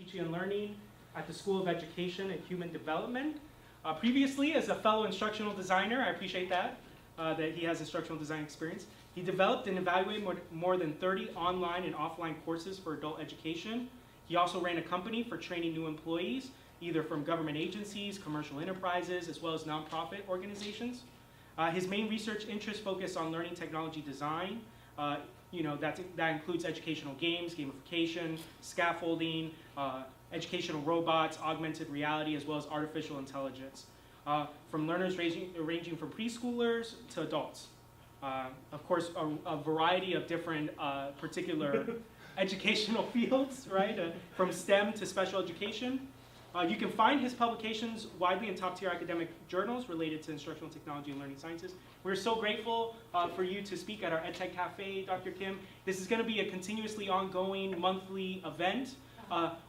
Teaching and Learning at the School of Education and Human Development. Previously, as a fellow instructional designer, I appreciate that he has instructional design experience. He developed and evaluated more than 30 online and offline courses for adult education. He also ran a company for training new employees, either from government agencies, commercial enterprises, as well as nonprofit organizations. His main research interests focus on learning technology design. That includes educational games, gamification, scaffolding, educational robots, augmented reality, as well as artificial intelligence. From learners ranging from preschoolers to adults. Of course, a variety of different particular educational fields, right? From STEM to special education. You can find his publications widely in top-tier academic journals related to instructional technology and learning sciences. We're so grateful for you to speak at our EdTech Café, Dr. Kim. This is going to be a continuously ongoing monthly event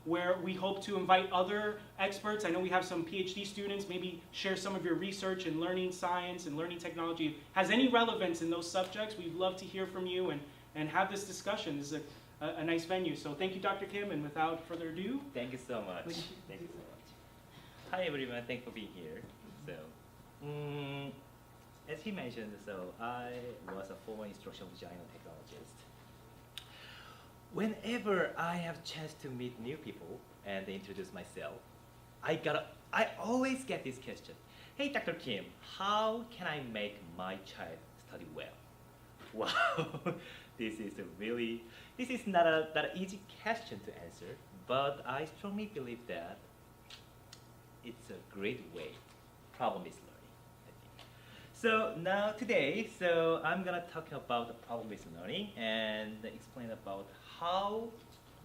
where we hope to invite other experts. I know we have some PhD students. Maybe share some of your research in learning science and learning technology. If it has any relevance in those subjects, we'd love to hear from you and have this discussion. This is a nice venue. So thank you, Dr. Kim, and without further ado. Thank you so much. Thank you so much. Hi everyone, thanks for being here. So, as he mentioned, I was a former instructional designer technologist. Whenever I have a chance to meet new people and introduce myself, I always get this question. Hey, Dr. Kim, how can I make my child study well? Wow, this is not an easy question to answer, but I strongly believe that it's a great way, problem-based learning, I think. So now today, I'm gonna talk about the problem-based learning and explain about how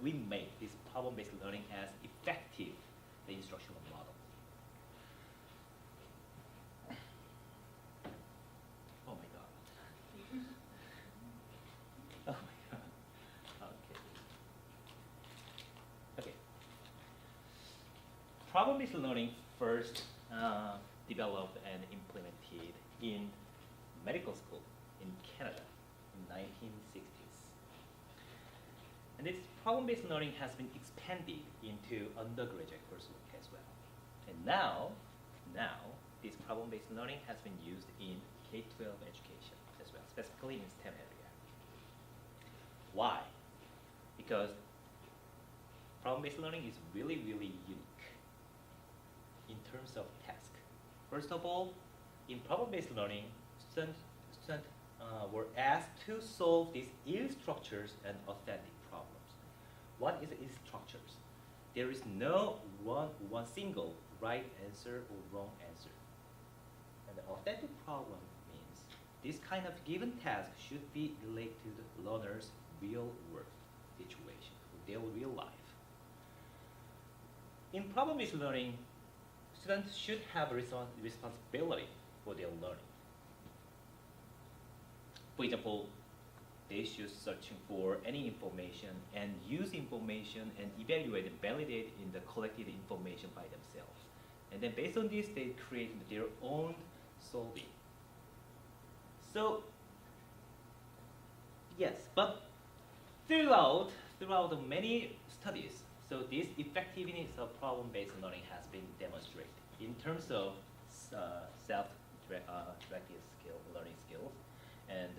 we make this problem-based learning as effective the instructional model. Oh my God. Oh my God. Okay. Problem-based learning first developed and implemented in medical school in Canada in 1960s. And this problem-based learning has been expanded into undergraduate coursework as well. And now this problem-based learning has been used in K-12 education as well, specifically in STEM area. Why? Because problem-based learning is really, really unique in terms of task. First of all, in problem-based learning, students were asked to solve these ill structures and authentic problems. What is ill structures? There is no one single right answer or wrong answer. And the authentic problem means this kind of given task should be related to the learner's real-world situation, their real life. In problem-based learning, students should have a responsibility for their learning. For example, they should search for any information and use information and evaluate and validate in the collected information by themselves. And then based on this, they create their own solving. So, yes, but throughout the many studies, so this effectiveness of problem-based learning has been demonstrated in terms of self-directed learning skills and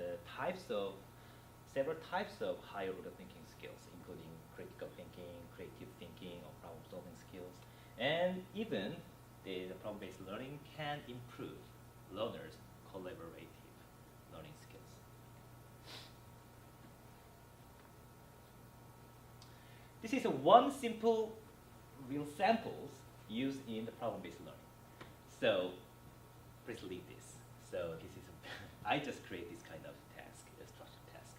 several types of higher order thinking skills, including critical thinking, creative thinking, or problem-solving skills. And even the problem-based learning can improve learners' collaborative learning skills. This is one simple real samples used in the problem-based learning. So please leave this. So this is I just create this kind of task, a structured task.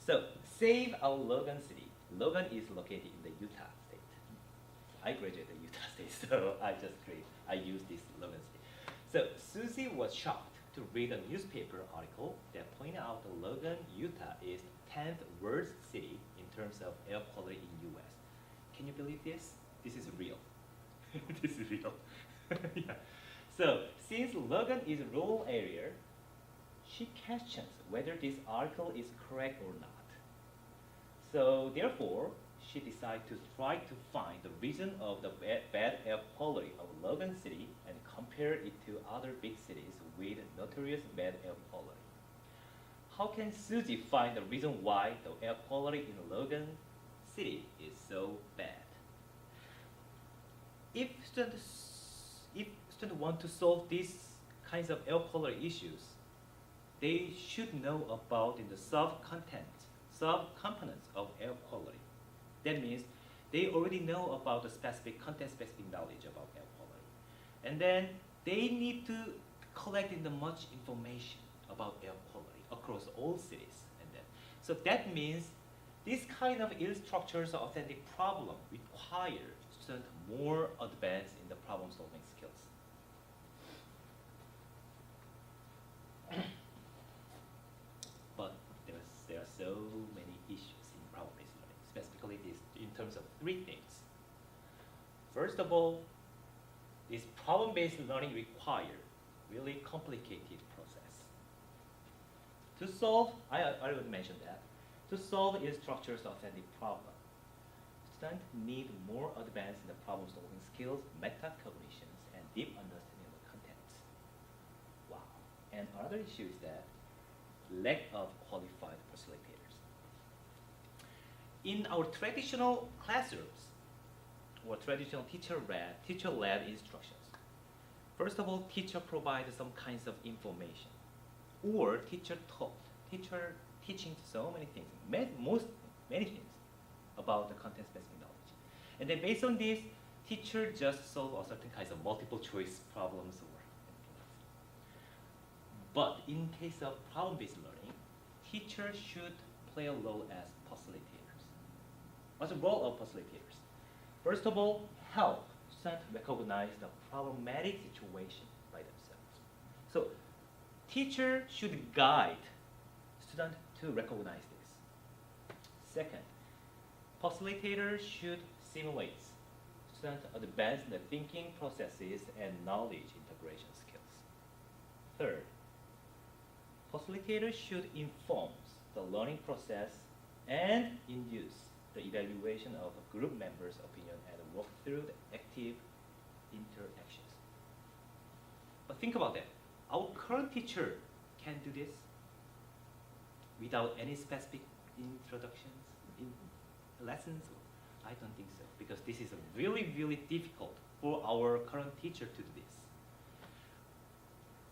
So save our Logan city. Logan is located in the Utah state. I graduated in Utah state, so I use this Logan city. So Susie was shocked to read a newspaper article that pointed out that Logan, Utah is 10th worst city in terms of air quality in US. Can you believe this? This is real. This is real. Yeah. So since Logan is a rural area, she questions whether this article is correct or not. So therefore, she decided to try to find the reason of the bad air quality of Logan City and compare it to other big cities with notorious bad air quality. How can Susie find the reason why the air quality in Logan City is so bad? If students want to solve these kinds of air quality issues, they should know about the sub-components of air quality. That means they already know about the specific content-specific knowledge about air quality. And then they need to collect much information about air quality across all cities. So that means this kind of ill structures or authentic problem require students more advanced in the problem-solving skills. But there are so many issues in problem-based learning, specifically this, in terms of three things. First of all, this problem-based learning requires really complicated process. To solve, I already mentioned that, to solve ill structures authentic problem, students need more advanced in the problem-solving skills, metacognitions, and deep understanding of the contents. Wow. And another issue is that lack of qualified facilitators. In our traditional classrooms, or traditional teacher-led instructions, first of all, teacher provides some kinds of information, or teacher teaching so many things, many things about the content-specific knowledge. And then based on this, teacher just solve a certain kinds of multiple choice problems or anything else. But in case of problem-based learning, teachers should play a role as facilitators. What's the role of facilitators? First of all, help students recognize the problematic situation by themselves. So teacher should guide students to recognize this. Second, facilitators should simulate students advance the thinking processes and knowledge integration skills. Third, facilitators should inform the learning process and induce the evaluation of a group members' opinion and work through the active interactions. But think about that. Our current teacher can do this without any specific introductions in lessons? I don't think so, because this is really, really difficult for our current teacher to do this.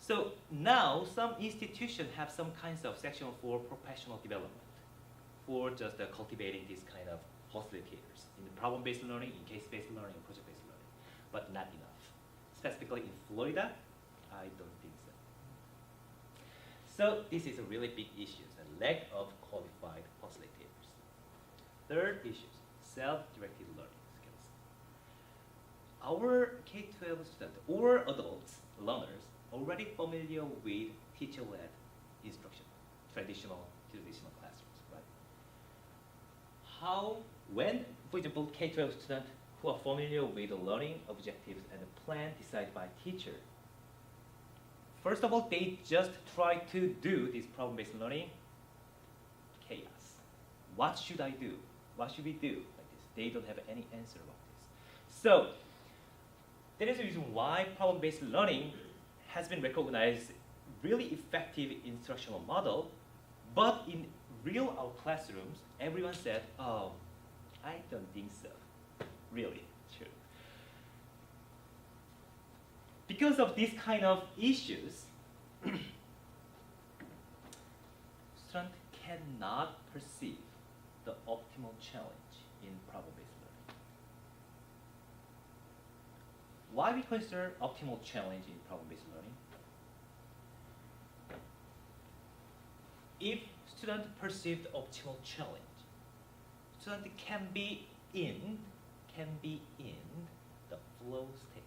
So now some institutions have some kinds of section for professional development, for just cultivating this kind of facilitators in the problem-based learning, in case-based learning, in project-based learning, but not enough. Specifically in Florida, I don't think so. So this is a really big issue, the lack of qualified facilitators. Third issue, self-directed learning skills. Our K-12 students or adults, learners, already familiar with teacher-led instruction, traditional classrooms, right? When, for example, K-12 students who are familiar with the learning objectives and the plan decided by teacher, first of all, they just try to do this problem-based learning, chaos. What should I do? What should we do like this? They don't have any answer about this. So that is the reason why problem-based learning has been recognized really effective instructional model, but in real our classrooms, everyone said, oh, I don't think so. Really, true. Because of these kind of issues, students cannot perceive the optimal challenge in problem-based learning. Why we consider optimal challenge in problem-based learning? If students perceive the optimal challenge, student can be in the flow state.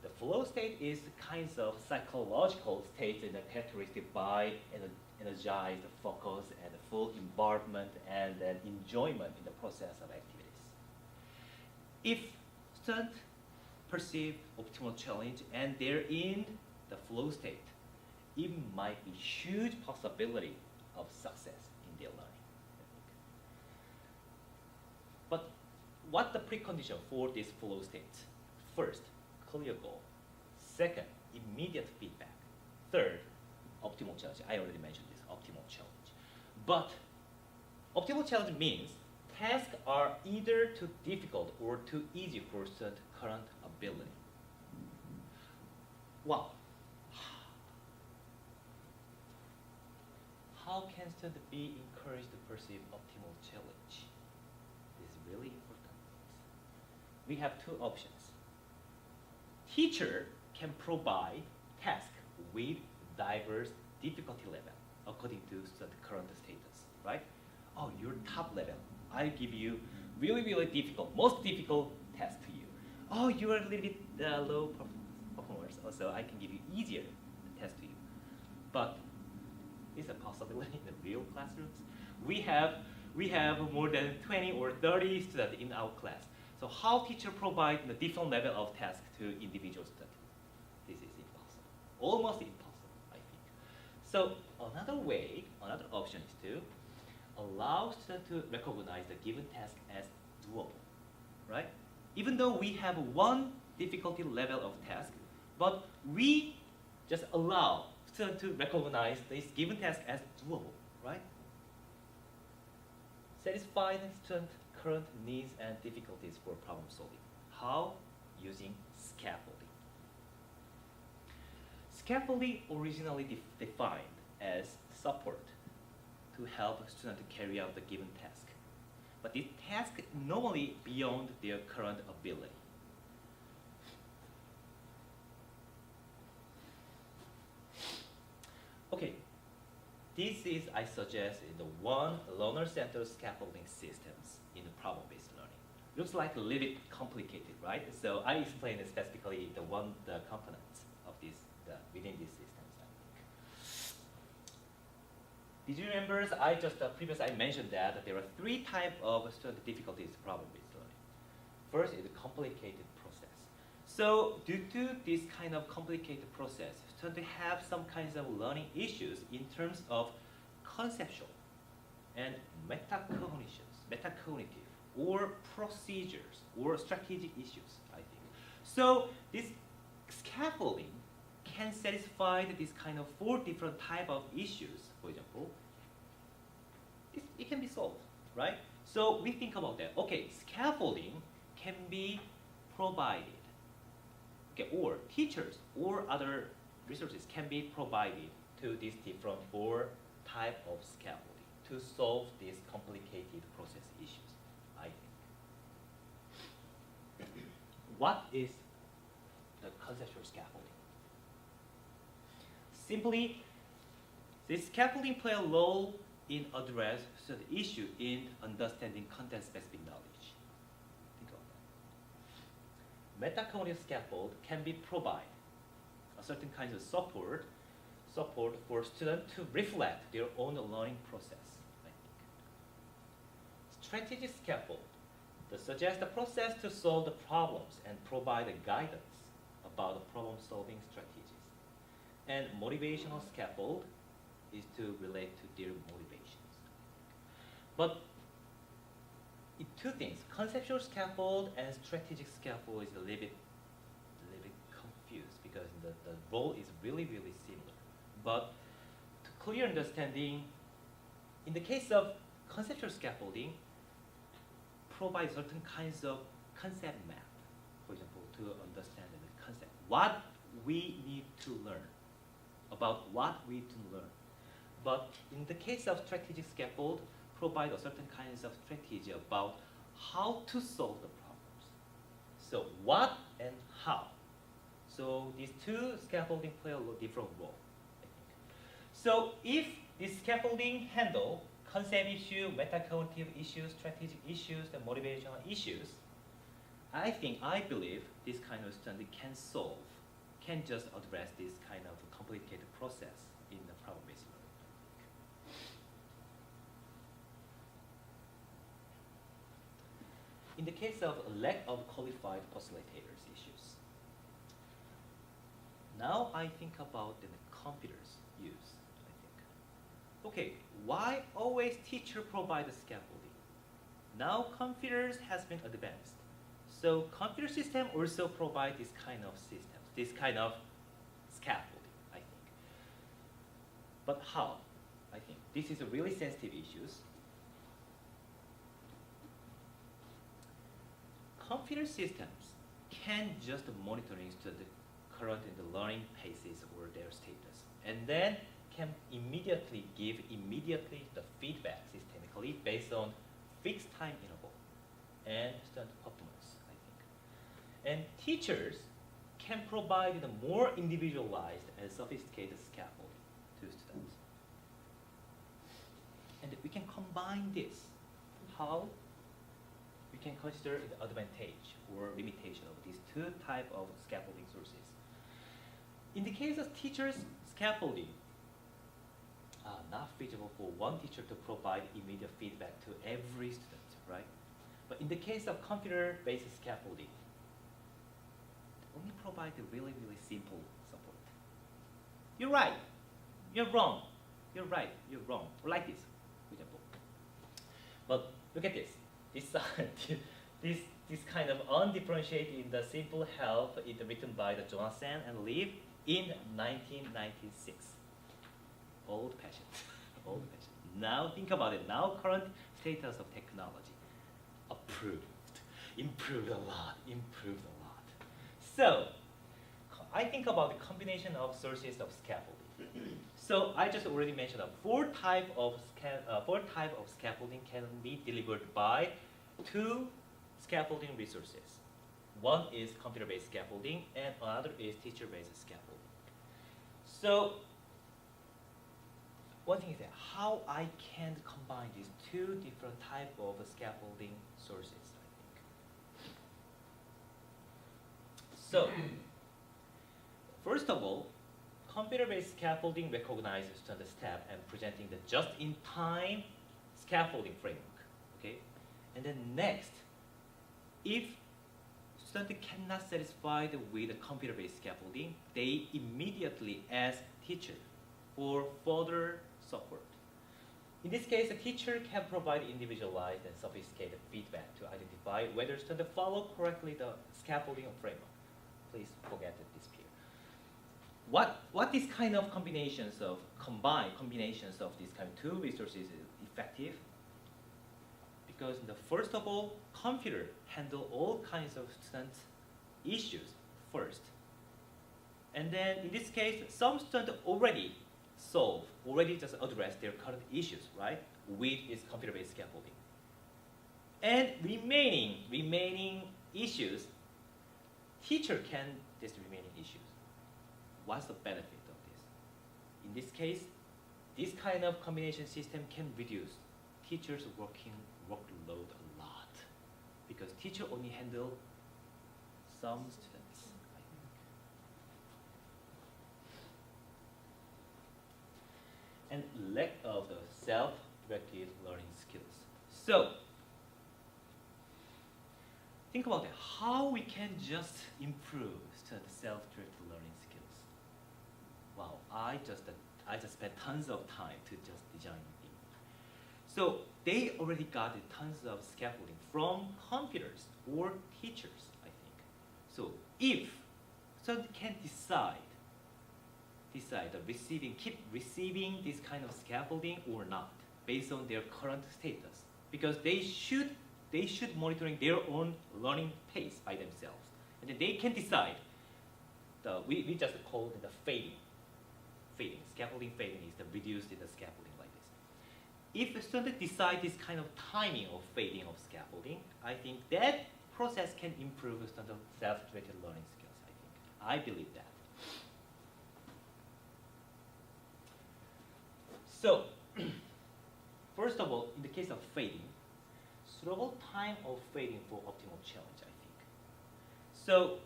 The flow state is kinds of psychological state that are characteristic by energized focus and full involvement and then enjoyment in the process of activities. If students perceive optimal challenge and they're in the flow state, it might be huge possibility of success in their learning. But what the precondition for this flow state? First, clear goal. Second, immediate feedback. Third, optimal challenge. I already mentioned this, optimal challenge. But optimal challenge means tasks are either too difficult or too easy for student current ability. Wow. How can students be encouraged to perceive optimal challenge? This is really important. We have two options. Teacher can provide tasks with diverse difficulty level according to student current status, right? Oh, you're top level. I give you really, really difficult, most difficult task to you. Oh, you are a little bit low performers, so I can give you easier test to you. But it's a possibility in the real classrooms. We have more than 20 or 30 students in our class. So how teacher provide the different level of task to individual students? This is impossible, almost impossible, I think. So another way, another option is to allow students to recognize the given task as doable, right? Even though we have one difficulty level of task, but we just allow students to recognize this given task as doable, right? Satisfy the student current needs and difficulties for problem solving. How? Using scaffolding. Scaffolding originally defined as support to help a student to carry out the given task. But this task is normally beyond their current ability. Okay, this is, I suggest, the one learner-centered scaffolding systems in the problem-based learning. Looks like a little bit complicated, right? So I explained specifically the components of this, within these systems, I think. Did you remember, previously I mentioned that there are three types of student difficulties problem-based learning. First is a complicated process. So due to this kind of complicated process, students have some kinds of learning issues in terms of conceptual and metacognitive, or procedures, or strategic issues, I think. So this scaffolding can satisfy this kind of 4 different type of issues, for example. It can be solved, right? So we think about that. Okay, scaffolding can be provided. Okay, or teachers or other resources can be provided to these different 4 type of scaffolding to solve these complicated process issues, I think. What is the conceptual scaffolding? Simply, this scaffolding play a role in address the issue in understanding content-specific knowledge. Think about that. Metacognitive scaffold can be provide a certain kinds of support for students to reflect their own learning process, I think. Strategic scaffold that suggests the process to solve the problems and provide a guidance about the problem-solving strategies. And motivational scaffold is to relate to their motivations. But in 2 things, conceptual scaffold and strategic scaffold is a little bit confused because the role is really, really similar. But to clear understanding, in the case of conceptual scaffolding, provide certain kinds of concept map, for example, to understand the concept. What we need to learn, about what we need to learn. But in the case of strategic scaffold, provide a certain kinds of strategy about how to solve the problems. So what and how. So these 2 scaffolding play a different role, I think. So if this scaffolding handle concept issue, metacognitive issues, strategic issues, and motivational issues, I believe this kind of study can just address this kind of complicated process in the problem-based learning. In the case of lack of qualified facilitators issues, now I think about the computers use, I think. Okay, why always teacher provide the scaffolding? now computers has been advanced. So computer system also provide this kind of systems, this kind of scaffolding, I think. But how? I think this is a really sensitive issues. Computer systems can just monitoring the current and the learning paces or their status, and then can immediately give the feedback systemically based on fixed time interval and student performance, I think. And teachers can provide a more individualized and sophisticated scaffolding to students. And we can combine this. How? We can consider the advantage or limitation of these two types of scaffolding sources. In the case of teachers' scaffolding, not feasible for one teacher to provide immediate feedback to every student, right? But in the case of computer-based scaffolding, only provide a really, really simple support. You're right. You're wrong. You're right. You're wrong. Or like this, for example. But look at this. This kind of undifferentiated in the simple help is written by the Jonathan and Liv in 1996. Old-fashioned. Old-fashioned. Now think about it. Now current status of technology. Improved a lot. So I think about the combination of sources of scaffolding. So I just already mentioned that four type of scaffolding can be delivered by two scaffolding resources. One is computer-based scaffolding, and another is teacher-based scaffolding. So one thing is that how I can combine these two different type of scaffolding sources, I think. So first of all, computer-based scaffolding recognizes the step and presenting the just-in-time scaffolding framework, okay? And then next, if student cannot satisfied with the computer-based scaffolding, they immediately ask teacher for further support. In this case, the teacher can provide individualized and sophisticated feedback to identify whether students follow correctly the scaffolding framework. Please forget this here. What this kind of combinations of combinations of these kind of two resources is effective? Because first of all, computer handle all kinds of student issues first. And then in this case, some students already just address their current issues, right, with this computer-based scaffolding. And remaining issues, teacher can test remaining issues. What's the benefit of this? In this case, this kind of combination system can reduce teachers' workload a lot, because teacher only handle some students, I think. And lack of the self-directed learning skills. So think about it, how we can just improve the self-directed learning skills. Wow, I just spent tons of time to just design it. So they already got tons of scaffolding from computers or teachers, I think. So if students can decide keep receiving this kind of scaffolding or not, based on their current status, because they should monitoring their own learning pace by themselves, and then they can decide. We just call it the fading. Scaffolding fading is the reduced in the scaffolding like this. If a student decide this kind of timing of fading of scaffolding, I think that process can improve the student self-directed learning skills, I think. I believe that. So, first of all, in the case of fading, suitable time of fading for optimal challenge, I think. So,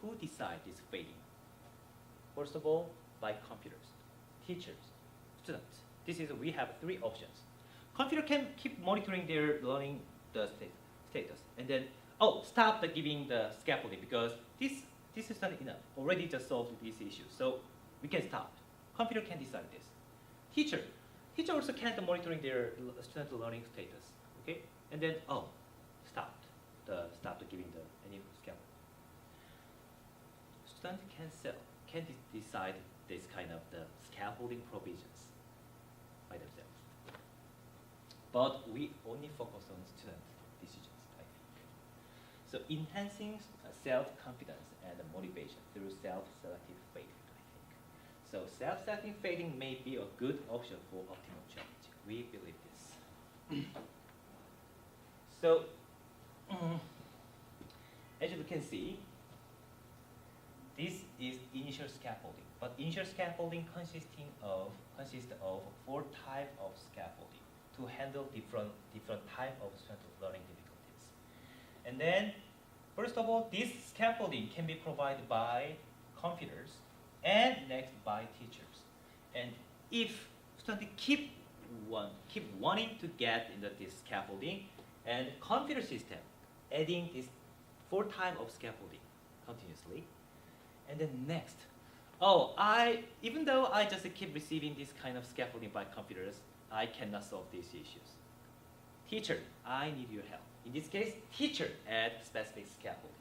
who decides this fading? First of all, by computers, teachers, students. We have three options. Computer can keep monitoring their learning status, and then stop giving the scaffolding because this is not enough. Already just solved these issues, so we can stop. Computer can decide this. Teacher also can't monitoring their student learning status. Okay, and then stopped giving any scaffold. Student can decide this kind of the scaffolding provisions by themselves. But we only focus on student decisions, I think. So enhancing self-confidence and motivation through self-selective fading, I think. So self-selective fading may be a good option for optimal change. We believe this. So, as you can see, this is initial scaffolding. But initial scaffolding consists of 4 types of scaffolding to handle different type of student learning difficulties. And then, first of all, this scaffolding can be provided by computers and next by teachers. And if students keep wanting to get into this scaffolding, and computer system adding this 4 types of scaffolding continuously, and then next, even though I just keep receiving this kind of scaffolding by computers, I cannot solve these issues. Teacher, I need your help. In this case, teacher add specific scaffolding.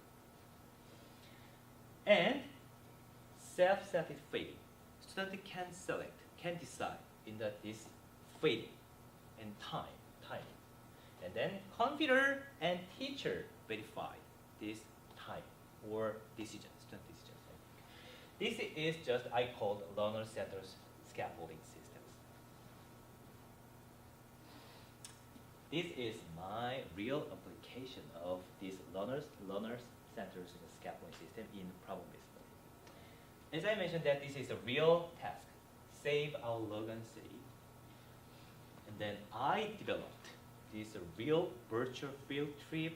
And self-selective fading. Student can decide in this fading and timing. And then computer and teacher verify this time or decision, student decisions. This is just I called learner-centered scaffolding systems. This is my real application of this learner-centered scaffolding system in problem-based learning. As I mentioned that this is a real task, save our Logan city. And then I developed this real virtual field trip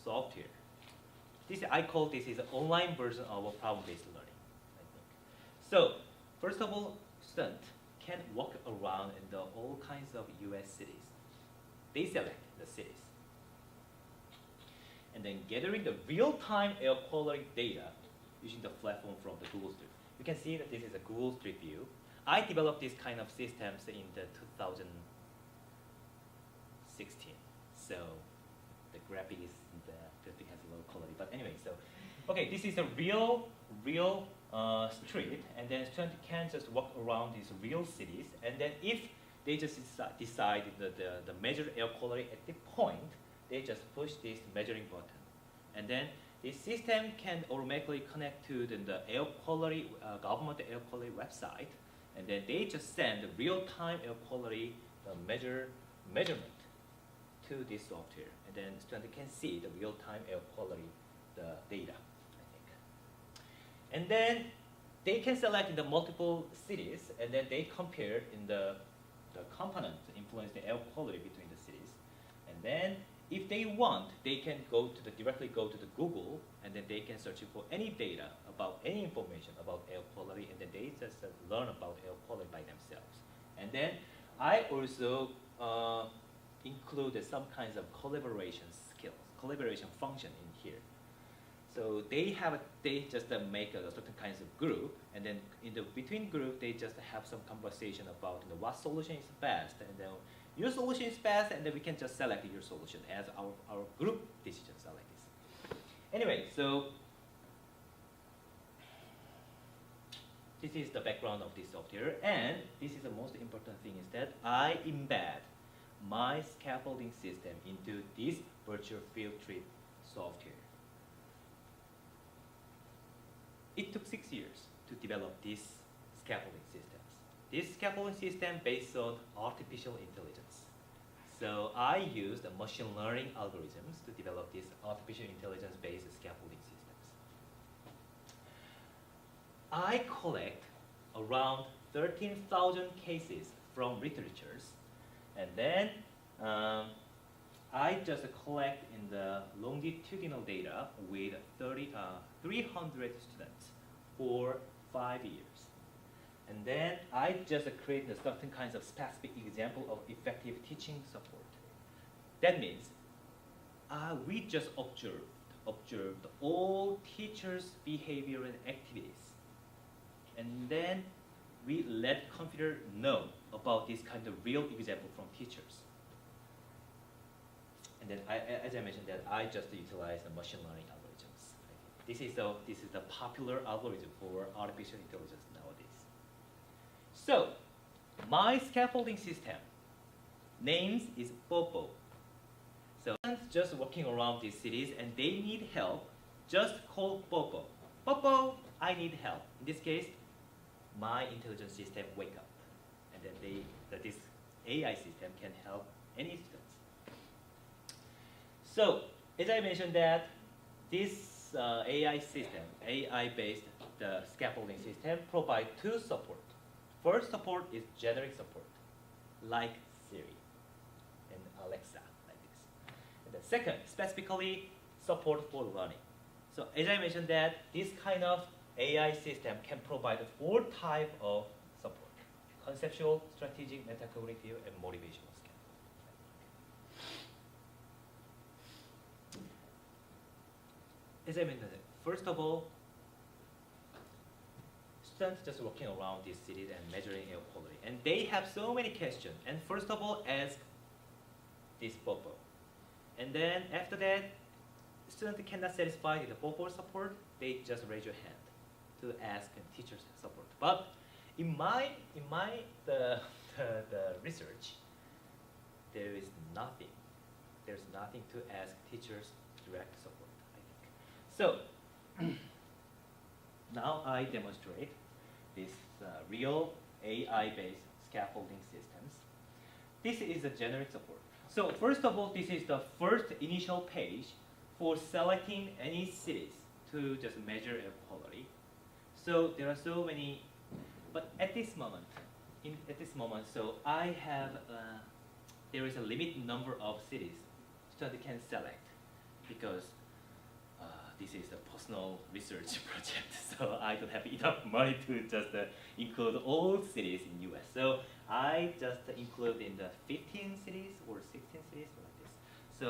software. I call this is an online version of a problem-based learning, I think. So, first of all, students can walk around in all kinds of US cities. They select the cities. And then gathering the real-time air quality data using the platform from the Google Street. You can see that this is a Google Street View. I developed this kind of systems in the 2016. So the graphic has a low quality. But anyway, so okay, this is a real street, and then students can just walk around these real cities, and then if they just decide the measure air quality at the point, they just push this measuring button, and then the system can automatically connect to the air quality government air quality website, and then they just send the real-time air quality measurement to this software, and then student can see the real-time air quality data, I think. And then they can select in the multiple cities, and then they compare in the components influence the air quality between the cities. And then if they want, they can directly go to the Google, and then they can search for any data about any information about air quality, and then they just learn about air quality by themselves. And then I also included some kinds of collaboration function in here. So they just make a certain kinds of group, and then in the between group they just have some conversation about what solution is best, and then your solution is best, and then we can just select your solution as our group decisions are like this. Anyway, so this is the background of this software, and this is the most important thing is that I embed my scaffolding system into this virtual field trip software. It took 6 years to develop these scaffolding systems. This scaffolding system based on artificial intelligence. So I used machine learning algorithms to develop these artificial intelligence-based scaffolding systems. I collect around 13,000 cases from literatures, and then I just collect in the longitudinal data with 300 students for 5 years. And then I just create certain kinds of specific example of effective teaching support. That means we just observed all teachers' behavior and activities. And then we let computer know about this kind of real example from teachers. And then, as I mentioned, that I just utilize the machine learning algorithms. This is the popular algorithm for artificial intelligence nowadays. So, my scaffolding system names is Bobo. So, just walking around these cities and they need help, just call Bobo. Bobo, I need help. In this case, my intelligence system wake up, and then this AI system can help any students. So, as I mentioned that this AI system, AI-based the scaffolding system, provide two support. First support is generic support, like Siri and Alexa, like this. And the second, specifically support for learning. So as I mentioned that this kind of AI system can provide four types of support: conceptual, strategic, metacognitive, and motivational scaffolding. As I mentioned, first of all, students just walking around these cities and measuring air quality. And they have so many questions. And first of all, ask this Bobo. And then after that, students cannot satisfy the Bobo support, they just raise your hand to ask teachers support. But in my the research, there is nothing. There's nothing to ask teachers direct support, I think. So now I demonstrate this real AI-based scaffolding systems. This is a generic support. So first of all, this is the first initial page for selecting any cities to just measure air quality. So there are so many, but at this moment, so I have, there is a limited number of cities students can select, because this is a personal research project, so I don't have enough money to just include all cities in US. So I just include in the 15 cities or 16 cities like this. So,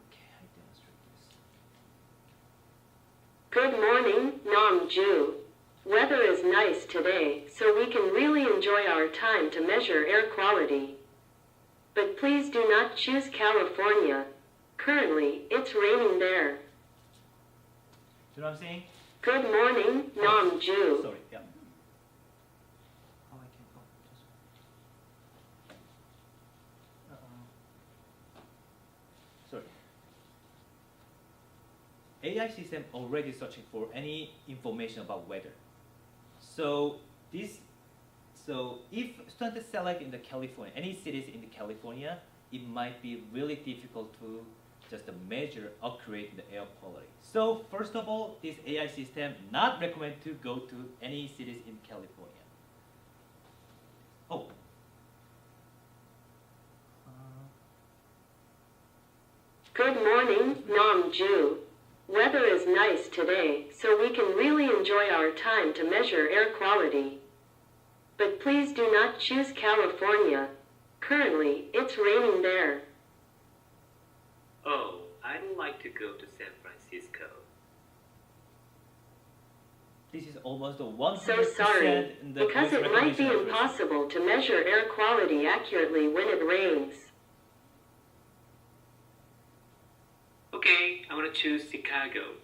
okay, I demonstrate this. Good morning, Namju. Weather is nice today, so we can really enjoy our time to measure air quality. But please do not choose California. Currently, it's raining there. Do you know what I'm saying? Good morning, Namju. Sorry, yeah. Oh, I can't go. Sorry. AI system already searching for any information about weather. So if students select in the California, any cities in the California, it might be really difficult to just measure accurate the air quality. So first of all, this AI system not recommend to go to any cities in California. Oh. Good morning, Namju. Weather is nice today, so we can really enjoy our time to measure air quality. But please do not choose California. Currently, it's raining there. Oh, I'd like to go to San Francisco. This is almost a 100% So sorry, in the because voice it might be recognition accuracy. impossible to measure air quality accurately when it rains. Okay, I want to choose Chicago.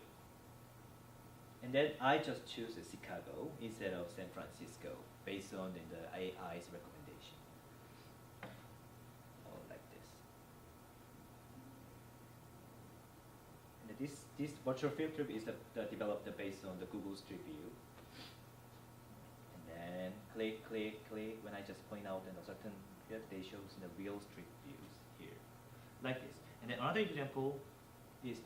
And then I just choose Chicago instead of San Francisco based on the AI's recommendation. Oh, like this. And this virtual filter is developed based on the Google Street View. And then click. When I just point out a certain field, they show the real street views here, like this. And then another example is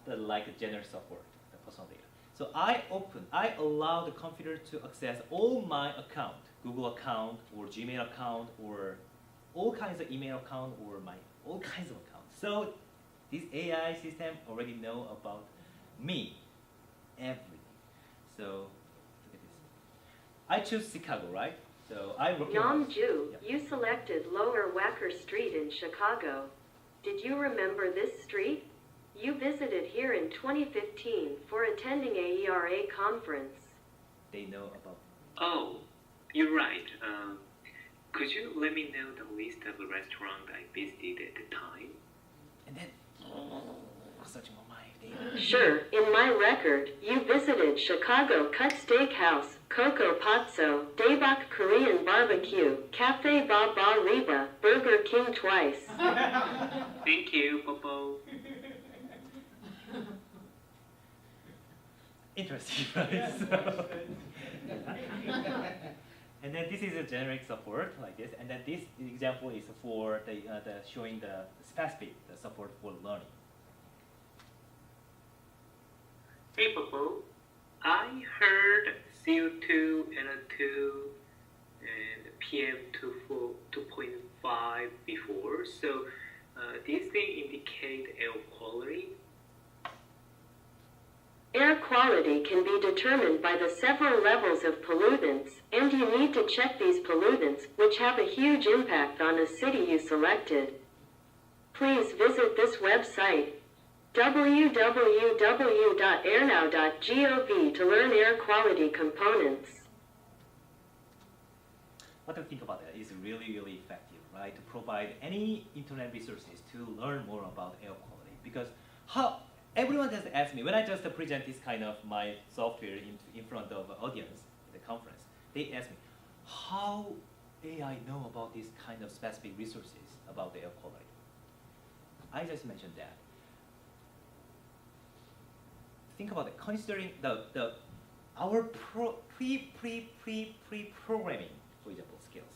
like a general support, the personal data. So I allow the computer to access all my account, Google account or Gmail account or all kinds of email account or all kinds of accounts. So this AI system already know about me, everything. So look at this. I choose Chicago, right? So I work. Namju, you selected Lower Wacker Street in Chicago. Did you remember this street? You visited here in 2015 for attending a ERA conference. They know about. Oh, you're right. Could you let me know the list of the restaurants I visited at the time? And then searching on my data. Sure, in my record, you visited Chicago Cut Steakhouse, Coco Pazzo, Daebak Korean Barbecue, Cafe Ba Ba Reba, Burger King twice. Thank you, Bobo. Interesting, right? So, and then this is a generic support like this, and then this example is for the showing the specific support for learning. Hey, Bobo. I heard CO2, NO2, and PM2.5 before, so these things indicate air quality. Air quality can be determined by the several levels of pollutants, and you need to check these pollutants, which have a huge impact on a city you selected. Please visit this website, www.airnow.gov, to learn air quality components. What I think about that is really, really effective, right? To provide any internet resources to learn more about air quality. Because how everyone just asks me, when I just present this kind of my software in front of an audience at the conference, they ask me, how AI know about these kind of specific resources about the air quality? I just mentioned that. Think about it, considering our pre-programming, for example, skills.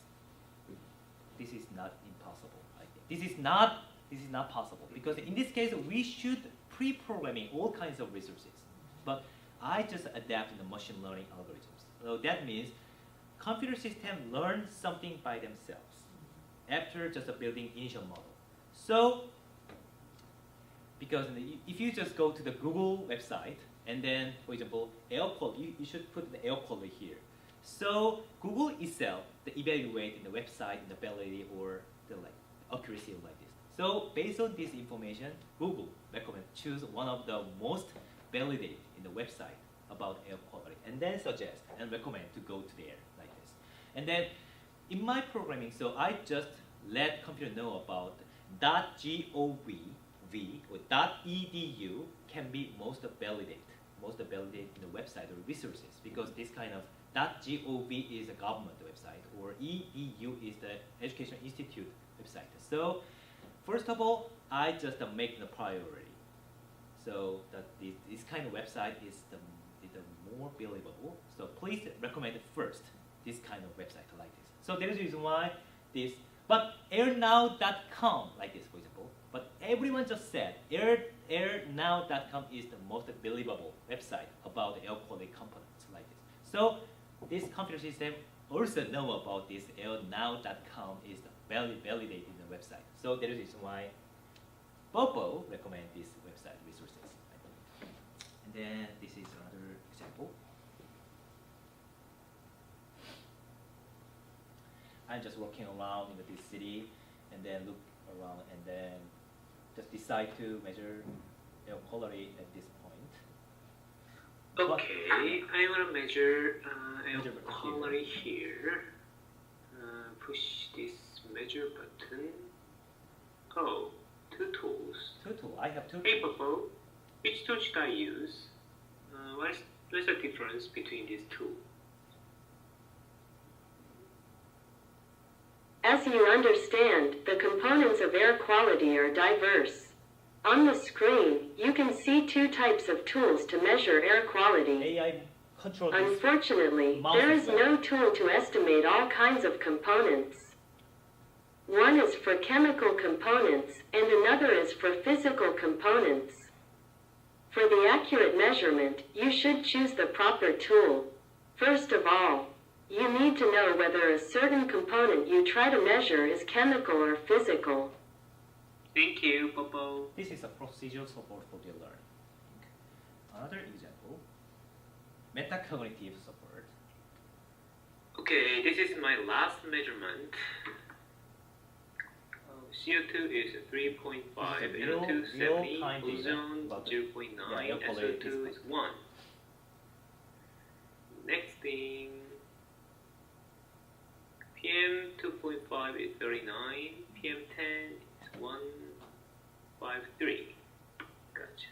This is not impossible, I think. This is not possible, because in this case, we should pre-programming all kinds of resources. But I just adapt the machine learning algorithms. So that means computer system learn something by themselves after just building initial model. So, because if you just go to the Google website and then, for example, air quality, you should put the air quality here. So Google itself, the evaluate in the website, in the validity or the accuracy like this. So based on this information, Google recommend choose one of the most validated in the website about air quality, and then suggest and recommend to go to there like this. And then in my programming, so I just let computer know about .gov or .edu can be most validated in the website or resources, because this kind of .gov is a government website or EDU is the Education Institute website. So first of all, I just make the priority. So that this kind of website is the more believable. So please recommend first this kind of website like this. So there is a reason why this, but airnow.com like this, for example. But everyone just said airnow.com is the most believable website about air quality components like this. So this computer system also know about this airnow.com is the validated in the website. So there is a reason why Bobo recommend this website resources. And then this is another example. I'm just walking around in this city and then look around and then just decide to measure air quality at this point. Okay, I want to measure air Measure quality here. Push this measure button. Oh, two tools. Two tools. I have two Hey, tools. Bobo, which tool should I use? What's the difference between these two? As you understand, the components of air quality are diverse. On the screen, you can see two types of tools to measure air quality. AI control this. Unfortunately, there is no tool to estimate all kinds of components. One is for chemical components, and another is for physical components. For the accurate measurement, you should choose the proper tool. First of all, you need to know whether a certain component you try to measure is chemical or physical. Thank you, Bobo. This is a procedural support for the learning. Another example, metacognitive support. Okay, this is my last measurement. CO2 is 3.5, This is a real- NO2 real 70, time data ozone about the- 0.9, air quality SO2 is is 1. Next thing, PM 2.5 is 39, PM 10 is 153. Gotcha.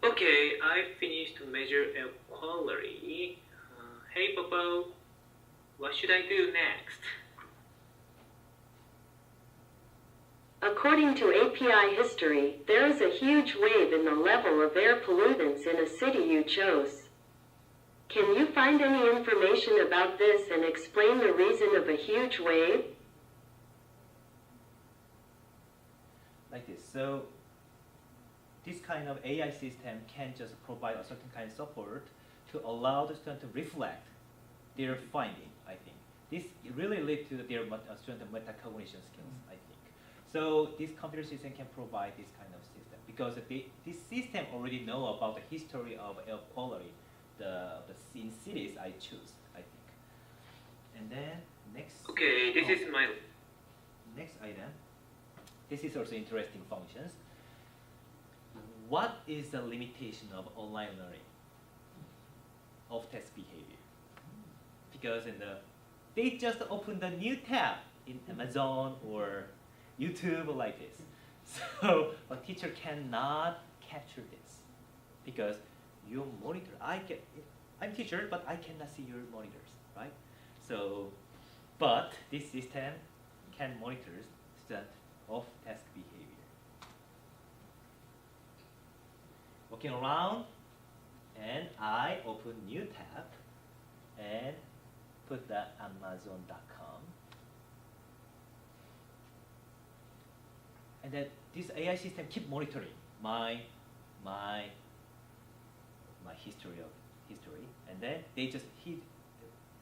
Okay, I finished to measure air quality. Hey Popo, what should I do next? According to API history, there is a huge wave in the level of air pollutants in a city you chose. Can you find any information about this and explain the reason of a huge wave? Like this. So this kind of AI system can just provide a certain kind of support to allow the student to reflect their finding, I think. This really leads to their student metacognition skills, I think. So this computer system can provide this kind of system because this system already know about the history of air quality, in cities I choose, I think. And then next. Okay, this is my next item. This is also interesting functions. What is the limitation of online learning of test behavior? Because they just opened a new tab in Amazon or YouTube like this. So a teacher cannot capture this because your monitor, I'm teacher, but I cannot see your monitors, right? So, but this system can monitor student of task behavior. Walking around, and I open new tab and put the Amazon.com. And then this AI system keep monitoring my history, and then they just hit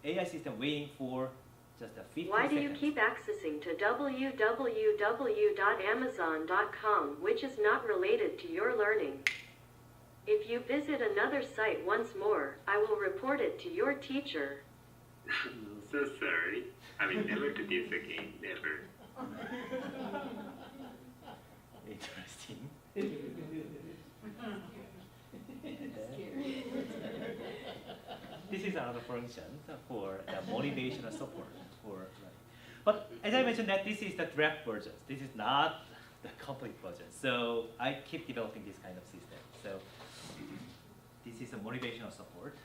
AI system waiting for just a 15 Why do you seconds. keep accessing to www.amazon.com, which is not related to your learning? If you visit another site once more, I will report it to your teacher. so sorry. I will never do this again. Never. Interesting. This is another function for the motivational support. But as I mentioned, that this is the draft version. This is not the complete version. So I keep developing this kind of system. So this is a motivational support.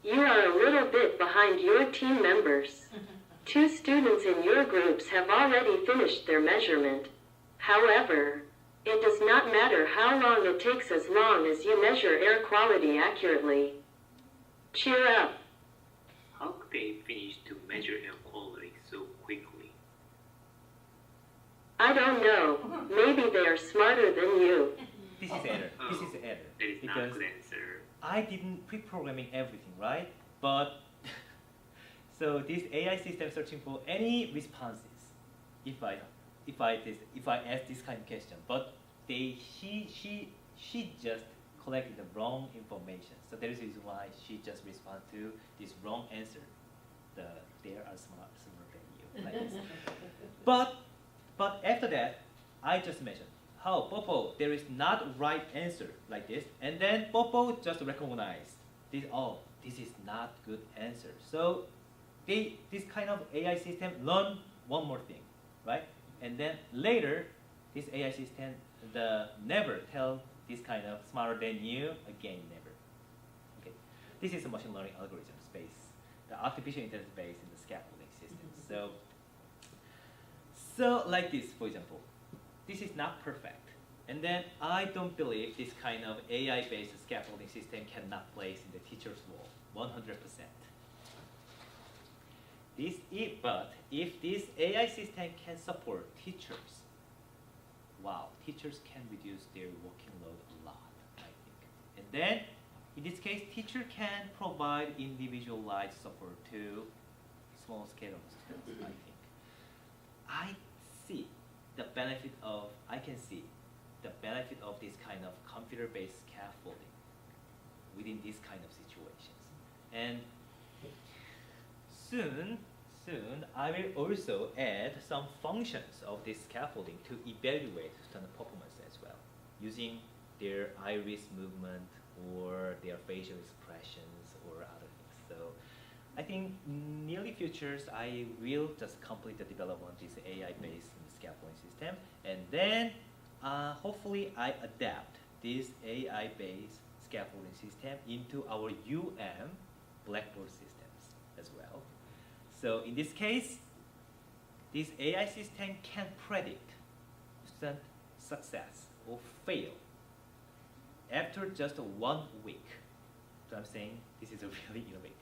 You are a little bit behind your team members. 2 students in your groups have already finished their measurement. However, it does not matter how long it takes as long as you measure air quality accurately. Cheer up. How could they finish to measure air quality so quickly? I don't know. Maybe they are smarter than you. This is error. This is error. That is not a good answer. I didn't pre-programming everything, right? But so this AI system searching for any responses if I ask this kind of question, but she just collected the wrong information. So that is why she just responds to this wrong answer. They are smarter than you, like this. But after that, I just mentioned how Popo there is not right answer like this, and then Popo just recognized this. Oh, this is not good answer. So this kind of AI system learn one more thing, right? And then later, this AI system never tell this kind of smarter than you again, never. Okay, this is a machine learning algorithm space, the artificial intelligence based in the scaffolding system. So like this, for example, this is not perfect. And then I don't believe this kind of AI-based scaffolding system cannot place in the teacher's wall 100%. But if this AI system can support teachers, wow, teachers can reduce their working load a lot, I think. And then, in this case, teacher can provide individualized support to small scale of students, I think. I can see the benefit of this kind of computer-based scaffolding within these kind of situations. And soon I will also add some functions of this scaffolding to evaluate student performance as well, using their iris movement or their facial expressions or other things. So I think nearly futures, I will just complete the development of this AI-based scaffolding system, and then hopefully I adapt this AI-based scaffolding system into our Blackboard systems as well. So in this case, this AI system can predict student success or fail after just 1 week. So I'm saying this is really innovative.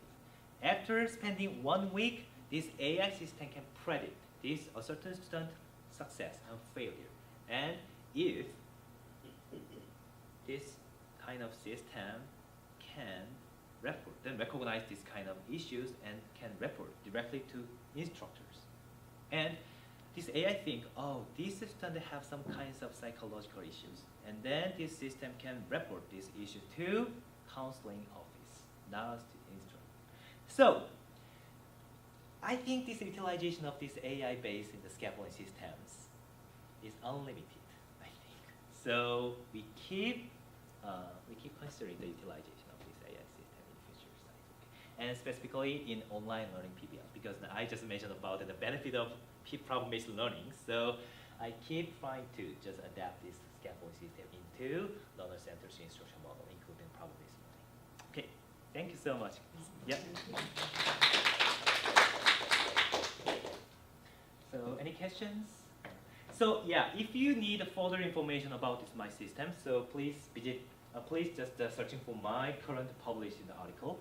After spending 1 week, this AI system can predict a certain student success and failure. And if this kind of system can recognize this kind of issues and can report directly to instructors. And this AI think, oh, this student have some kinds of psychological issues. And then this system can report this issue to counseling office, not to instructor. So I think this utilization of this AI based in the scaffolding systems is unlimited, I think. So we keep considering the utilization of this AI system in future studies. And specifically in online learning PBL, because I just mentioned about the benefit of problem-based learning. So I keep trying to just adapt this scaffolding system into learner-centered instruction model, including problem-based learning. Okay, thank you so much. Yep. So any questions? So yeah, if you need further information about my system, so please visit, please just searching for my current published article.